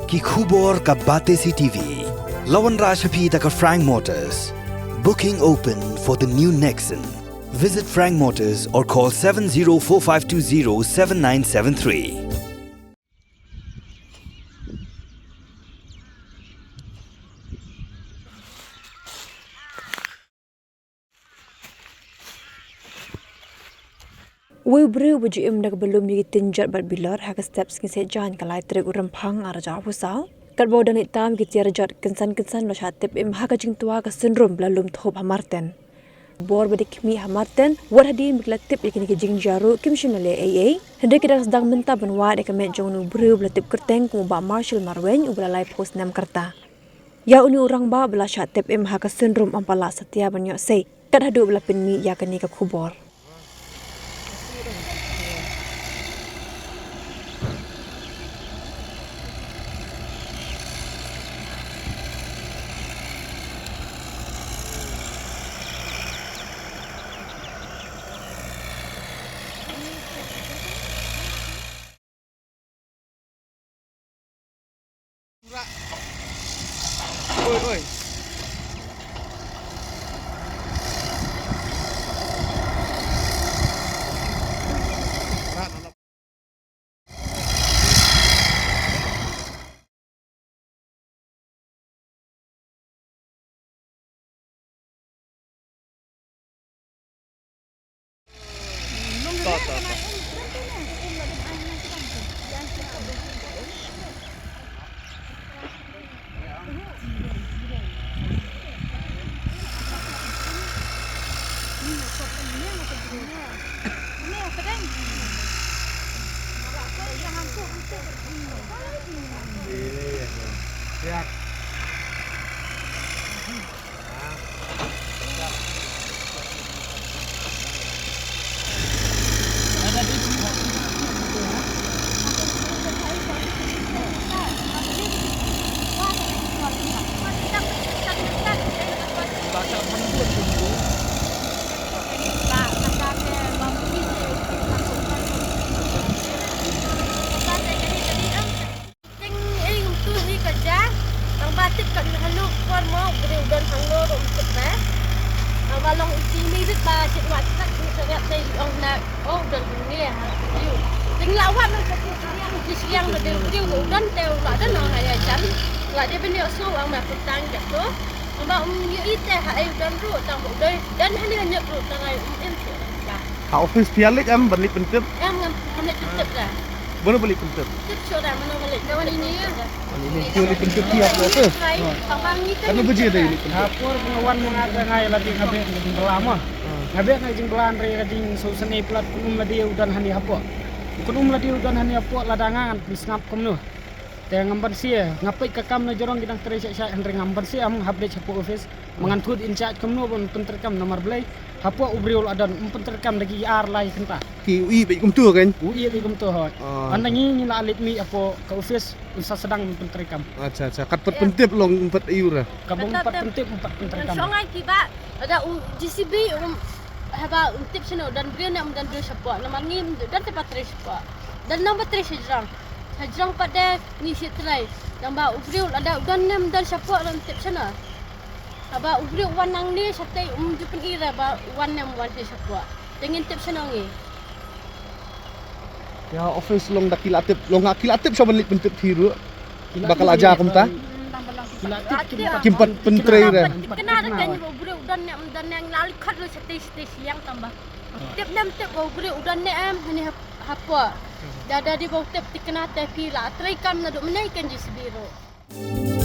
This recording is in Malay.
ki khubor ka bate CTV. Lawan Rashapi taka Frank Motors. Booking open for the new Nexon. Visit Frank Motors or call 7045207973. Wibru buju nak belum ditinjat bat bilar hak steps kin sejan kalai trek urampang araja pusau kat bodan hitam ki tiarjat kensan lo chatip im hak jing tua ka syndrome blalum thop hamarten bor bedik mi hamarten war hadi miklatip ikin ki jing jaru kimshinale aa hende kita sedang menta benwa de kemet jong bru blatip kerteng ku ba marshal marwen ublalai post nam karta ya uni orang ba bla chatip im hak syndrome ampala setia banyo sei kat hadu blapin mi ya kani ka khubor Oi. Siap. Batik kat haluk kuan mau beri udan hanglo ro untuk bah. Walong sini rit ba cik wat tak sangat dai ong nak udan ni ya. Ting lawan nak siang de dia udan teu la dan no haya jam. La dia bini so ang ma petang jak tu. Ba yu ite ha ai udan ru tang bo dai dan hani hanya ru tang ai em. Ha office pialik am balik pentep. Em ngam hamlet tetep dah. Mana balik pentep? Tetep sudah mana balik kawan ini ya. Ini balik pentep tiap lah tu. Kan beji dah ini. Hapur pengawan mengaga ngai lagi ngabe lama. Ngabe ngai jing belan re jing susane plat kunum ladi udan hani hapo. Kunum ladi udan hani hapo ladangan bisngap komnu. Te ngambar sia ngapai kakam na jorong gidang tere syak andre ngambar sia am update hapo office mengantut in charge komnu pun penterkam nomor blai hapo ubriul adan penterkam lagi ar lai kenta. Ki ui baik kumtu kan? Ui baik kumtu hot. Andangi ni la alit mi hapo ke office usah sedang penterkam. Acha. Kat pentep long 4 euro. Kabung 4 pentep 4 penterkam. Songai tiba ada GCB haba tip sino dan brina dan do siapa nama ngim dan tempat tres siapa dan nombor tres hajrang pada ni sitrai namba ubriul ada dan nem dan siapa dan tip sana haba ubriul wanang ni satai jupun ira ba wanam wan siapa dengan tip sana ngi Ya office long dakilatip long akilatip sa balik pentep hiru. Bakal aja kum ta? Kimpat pentre ra. Kenapa kan ubriul dan yang lalu kat lo satai siang tambah tip nem tip ubriul dan nem hani apa Dada di bawah tip tikena tepi lah. Try kam na do menaikkan je sebiro.